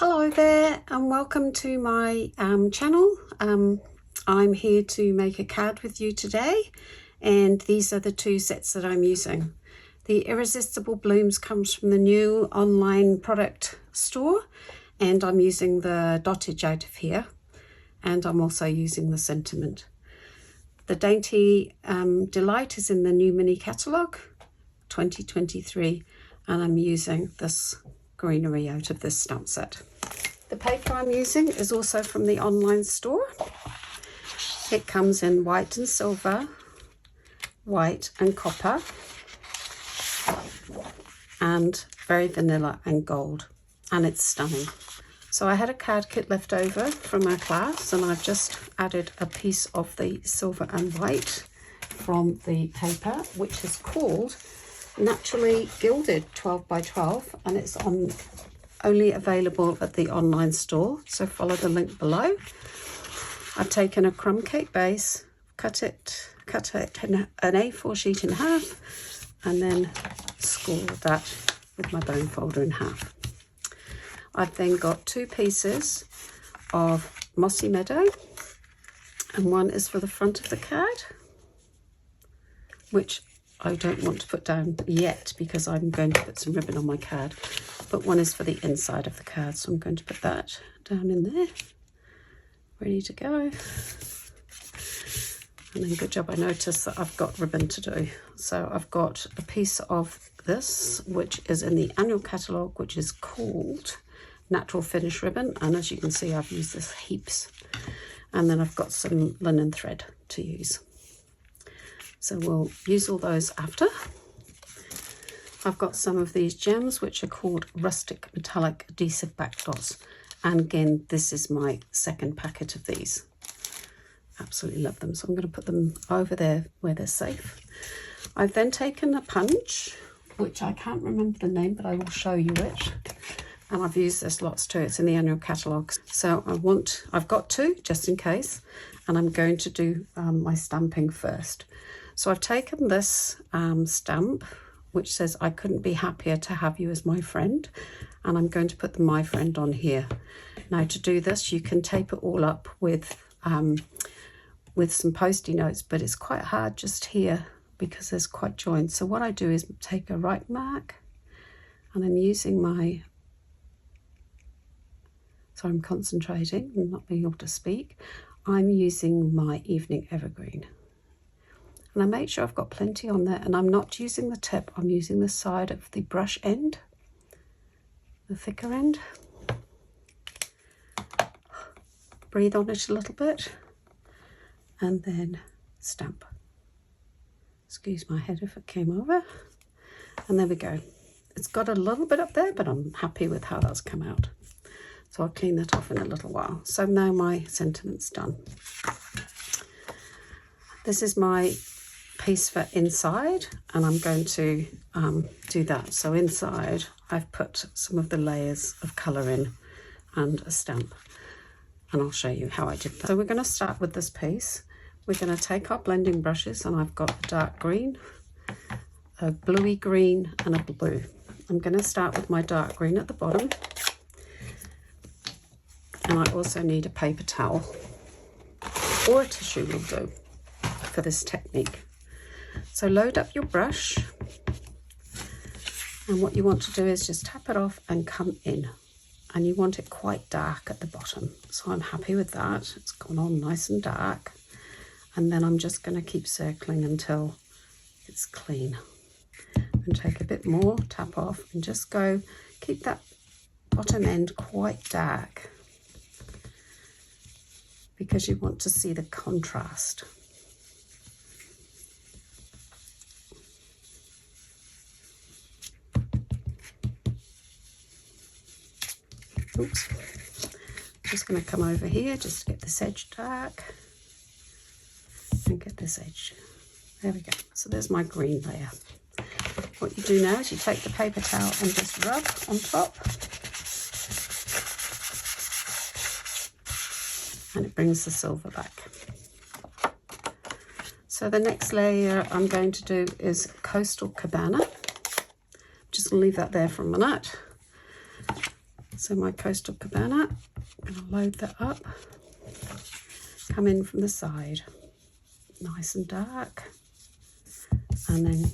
Hello there and welcome to my channel. I'm here to make a card with you today, and these are the two sets that I'm using. The Irresistible Blooms comes from the new online product store, and I'm using the dottage out of here, and I'm also using the sentiment. The Dainty Delight is in the new mini catalogue 2023, and I'm using this greenery out of this stamp set. The paper I'm using is also from the online store. It comes in white and silver, white and copper, and very vanilla and gold, and it's stunning. So I had a card kit left over from our class, and I've just added a piece of the silver and white from the paper, which is called Naturally Gilded 12 by 12, and it's only available at the online store, so follow the link below. I've taken a crumb cake base, cut it in an A4 sheet in half, and then scored that with my bone folder in half. I've then got two pieces of Mossy Meadow, and one is for the front of the card, which I don't want to put down yet because I'm going to put some ribbon on my card, but one is for the inside of the card, so I'm going to put that down in there, ready to go. And then good job, I noticed that I've got ribbon to do. So I've got a piece of this, which is in the annual catalogue, which is called Natural Finish Ribbon, and as you can see, I've used this heaps. And then I've got some linen thread to use. So we'll use all those after. I've got some of these gems, which are called Rustic Metallic Adhesive Back Dots. And again, this is my second packet of these. Absolutely love them. So I'm going to put them over there where they're safe. I've then taken a punch, which I can't remember the name, but I will show you it. And I've used this lots too. It's in the annual catalogue. So I've got two just in case, and I'm going to do my stamping first. So I've taken this stamp, which says, "I couldn't be happier to have you as my friend," and I'm going to put the "my friend" on here. Now to do this, you can tape it all up with some Post-it notes, but it's quite hard just here because there's quite joints. So what I do is take a right mark, and I'm using my, so I'm concentrating and not being able to speak. I'm using my Evening Evergreen. And I make sure I've got plenty on there, and I'm not using the tip, I'm using the side of the brush end, the thicker end. Breathe on it a little bit, and then stamp. Excuse my head if it came over. And there we go. It's got a little bit up there, but I'm happy with how that's come out. So I'll clean that off in a little while. So now my sentiment's done. This is my piece for inside, and I'm going to do that. So inside I've put some of the layers of colour in and a stamp, and I'll show you how I did that. So we're going to start with this piece. We're going to take our blending brushes, and I've got a dark green, a bluey green, and a blue. I'm going to start with my dark green at the bottom, and I also need a paper towel or a tissue will do for this technique. So load up your brush, and what you want to do is just tap it off and come in, and you want it quite dark at the bottom. So I'm happy with that. It's gone on nice and dark, and then I'm just going to keep circling until it's clean, and take a bit more, tap off, and just go, keep that bottom end quite dark because you want to see the contrast. Oops, just going to come over here just to get this edge dark and get this edge. There we go. So there's my green layer. What you do now is you take the paper towel and just rub on top, and it brings the silver back. So the next layer I'm going to do is Coastal Cabana. Just going to leave that there for a minute. So my Coastal Cabana, I'm going to load that up, come in from the side, nice and dark, and then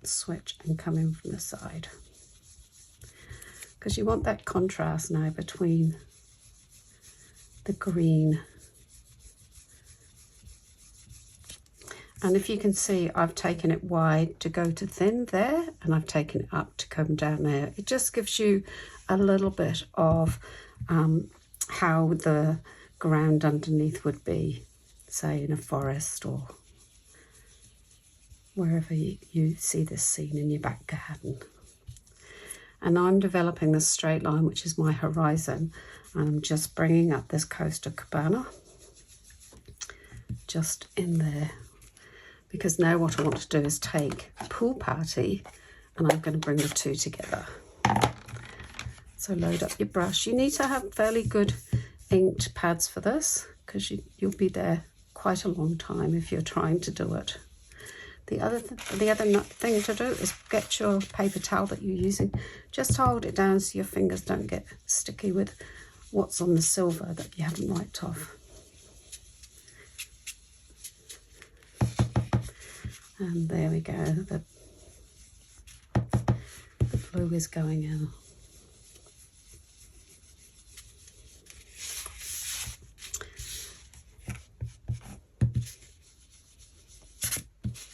switch and come in from the side. Because you want that contrast now between the green. And if you can see, I've taken it wide to go to thin there, and I've taken it up to come down there. It just gives you a little bit of how the ground underneath would be, say in a forest or wherever you see this scene in your back garden. And I'm developing this straight line, which is my horizon, and I'm just bringing up this Coastal Cabana just in there. Because now what I want to do is take Pool Party, and I'm going to bring the two together. So load up your brush. You need to have fairly good inked pads for this, because you'll be there quite a long time if you're trying to do it. The other thing to do is get your paper towel that you're using. Just hold it down so your fingers don't get sticky with what's on the silver that you haven't wiped off. And there we go, the blue is going in.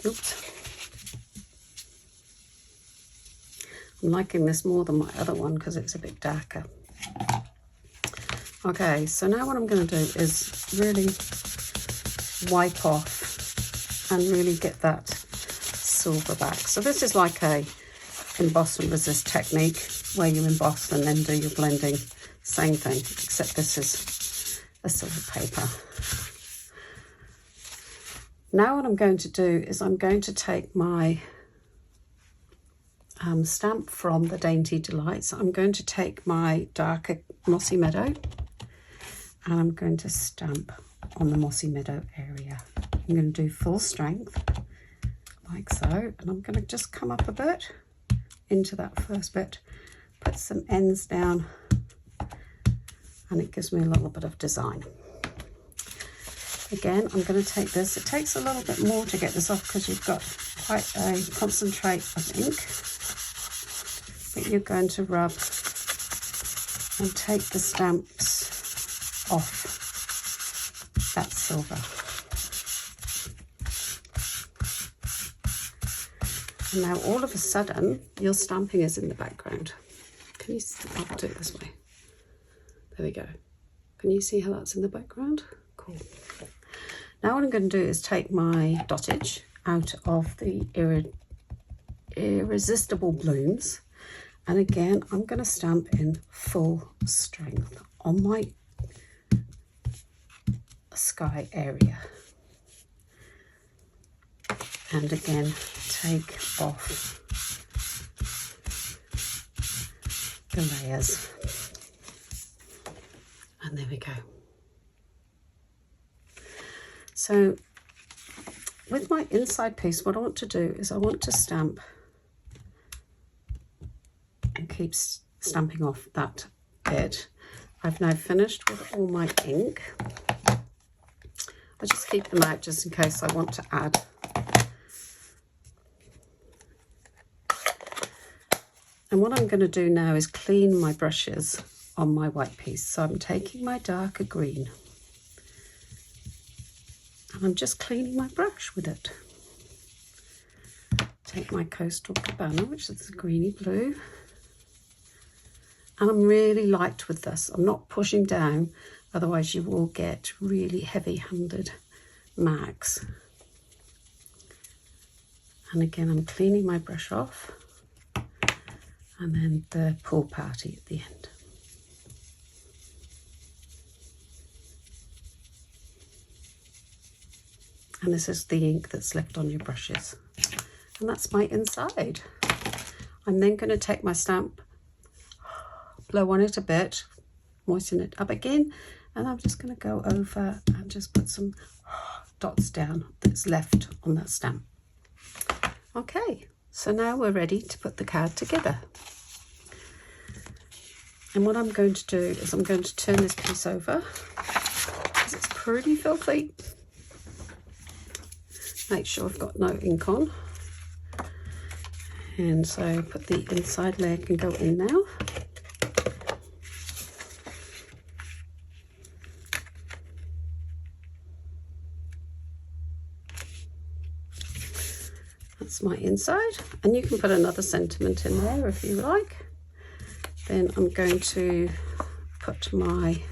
Oops. I'm liking this more than my other one because it's a bit darker. Okay, so now what I'm going to do is really wipe off and really get that silver back. So this is like a emboss and resist technique where you emboss and then do your blending. Same thing, except this is a silver paper. Now what I'm going to do is I'm going to take my stamp from the Dainty Delights. I'm going to take my darker Mossy Meadow, and I'm going to stamp on the Mossy Meadow area. I'm going to do full strength, like so, and I'm going to just come up a bit into that first bit, put some ends down, and it gives me a little bit of design. Again, I'm going to take this. It takes a little bit more to get this off because you've got quite a concentrate of ink, but you're going to rub and take the stamps off that silver. And now all of a sudden, your stamping is in the background. Can you see? I'll do it this way. There we go. Can you see how that's in the background? Cool. Now what I'm going to do is take my dottage out of the Irresistible Blooms, and again I'm going to stamp in full strength on my sky area, and again take off the layers, and there we go. So with my inside piece, what I want to do is I want to stamp and keep stamping off that bit. I've now finished with all my ink. I just keep them out just in case I want to add. And what I'm going to do now is clean my brushes on my white piece. So I'm taking my darker green, and I'm just cleaning my brush with it. Take my Coastal Cabana, which is the greeny blue, and I'm really light with this. I'm not pushing down, otherwise you will get really heavy-handed marks. And again, I'm cleaning my brush off, and then the Pool Party at the end. And this is the ink that's left on your brushes. And that's my inside. I'm then going to take my stamp, blow on it a bit, moisten it up again, and I'm just going to go over and just put some dots down that's left on that stamp. Okay, so now we're ready to put the card together. And what I'm going to do is I'm going to turn this piece over because it's pretty filthy. Make sure I've got no ink on. And so put the inside layer can go in now. That's my inside, and you can put another sentiment in there if you like. Then I'm going to put my,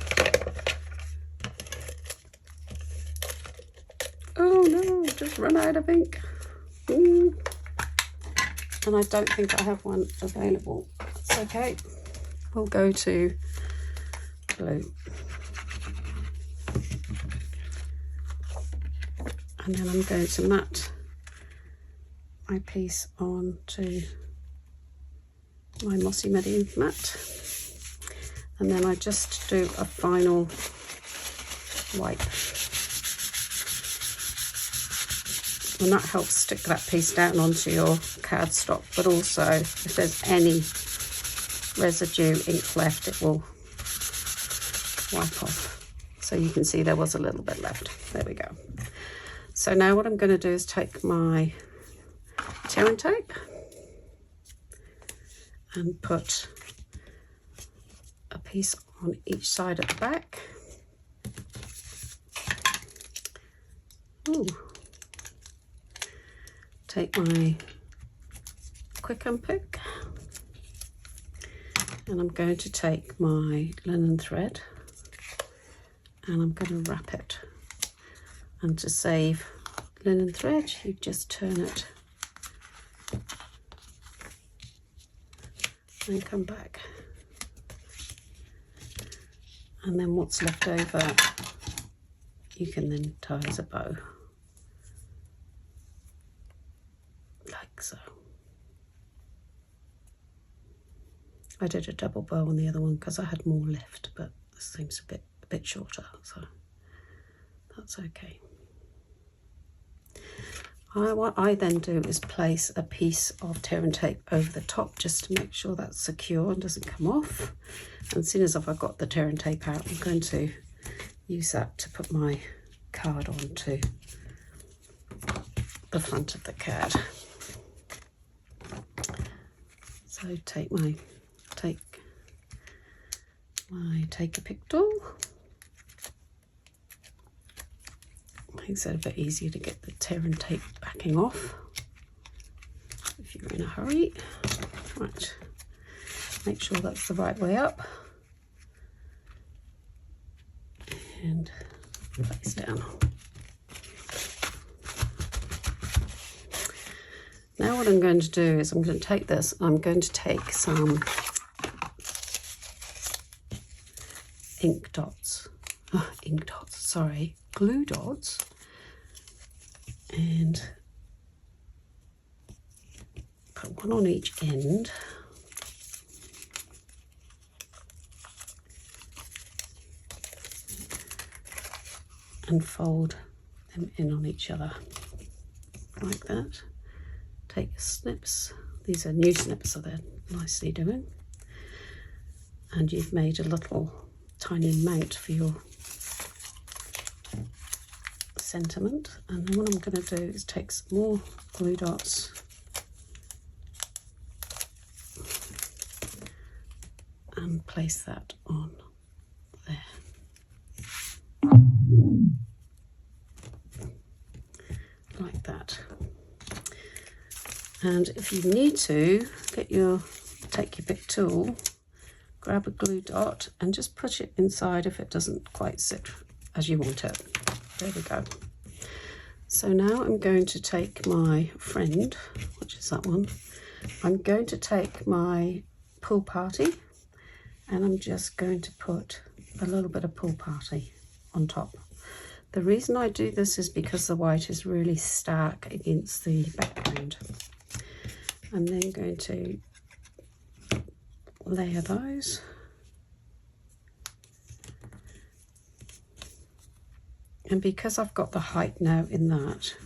oh no, just run out of ink. And I don't think I have one available. That's okay. We'll go to blue. And then I'm going to mat my piece onto my mossy medium mat, and then I just do a final wipe, and that helps stick that piece down onto your cardstock, but also if there's any residue ink left, it will wipe off. So you can see there was a little bit left. There we go. So now what I'm going to do is take my tearing tape and put a piece on each side at the back. Ooh. Take my quick unpick, and I'm going to take my linen thread and I'm going to wrap it. And to save linen thread, you just turn it and come back, and then what's left over you can then tie as a bow, like so. I did a double bow on the other one because I had more left, but this seems a bit shorter, so that's okay. What I then do is place a piece of tearing tape over the top just to make sure that's secure and doesn't come off. And as soon as I've got the tearing tape out, I'm going to use that to put my card onto the front of the card. So take a pick tool. Makes it a bit easier to get the tearing tape backing off if you're in a hurry. Right, make sure that's the right way up and place down. Now what I'm going to do is I'm going to take this, I'm going to take some glue dots, and put one on each end, and fold them in on each other like that. Take snips, these are new snips, so they're nicely doing, and you've made a little tiny mount for your sentiment. And then what I'm going to do is take some more glue dots and place that on there like that. And if you need to, take your big tool, grab a glue dot and just push it inside if it doesn't quite sit as you want it. There we go. So now I'm going to take my friend, which is that one. I'm going to take my pool party, and I'm just going to put a little bit of pool party on top. The reason I do this is because the white is really stark against the background. I'm then going to layer those. And because I've got the height now in that,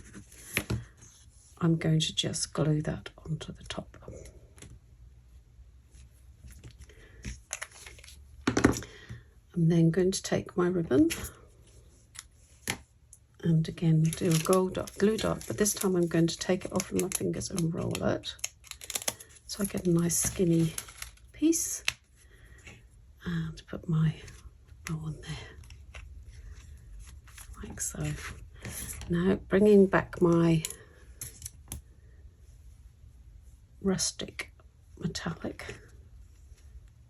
I'm going to just glue that onto the top. I'm then going to take my ribbon and again do a gold dot, glue dot, but this time I'm going to take it off with my fingers and roll it so I get a nice skinny piece, and put my bow on there like so. Now bringing back my rustic metallic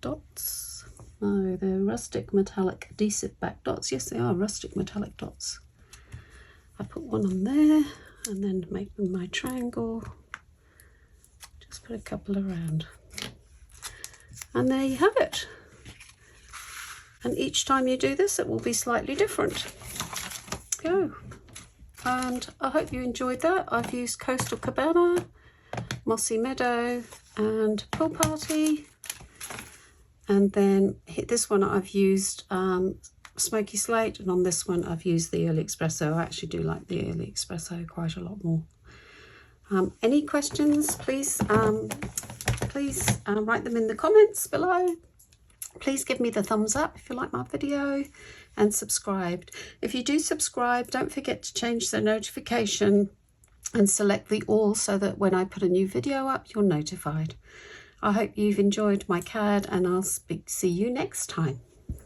dots. No, they're rustic metallic adhesive back dots. Yes, they are rustic metallic dots. I put one on there and then make them my triangle. Just put a couple around. And there you have it. And each time you do this, it will be slightly different. Go. And I hope you enjoyed that. I've used Coastal Cabana, Mossy Meadow and Pool Party. And then this one I've used Smoky Slate, and on this one I've used the Early Espresso. I actually do like the Early Espresso quite a lot more. Any questions, please write them in the comments below. Please give me the thumbs up if you like my video, and subscribe. If you do subscribe, don't forget to change the notification and select the all so that when I put a new video up, you're notified. I hope you've enjoyed my card, and I'll see you next time.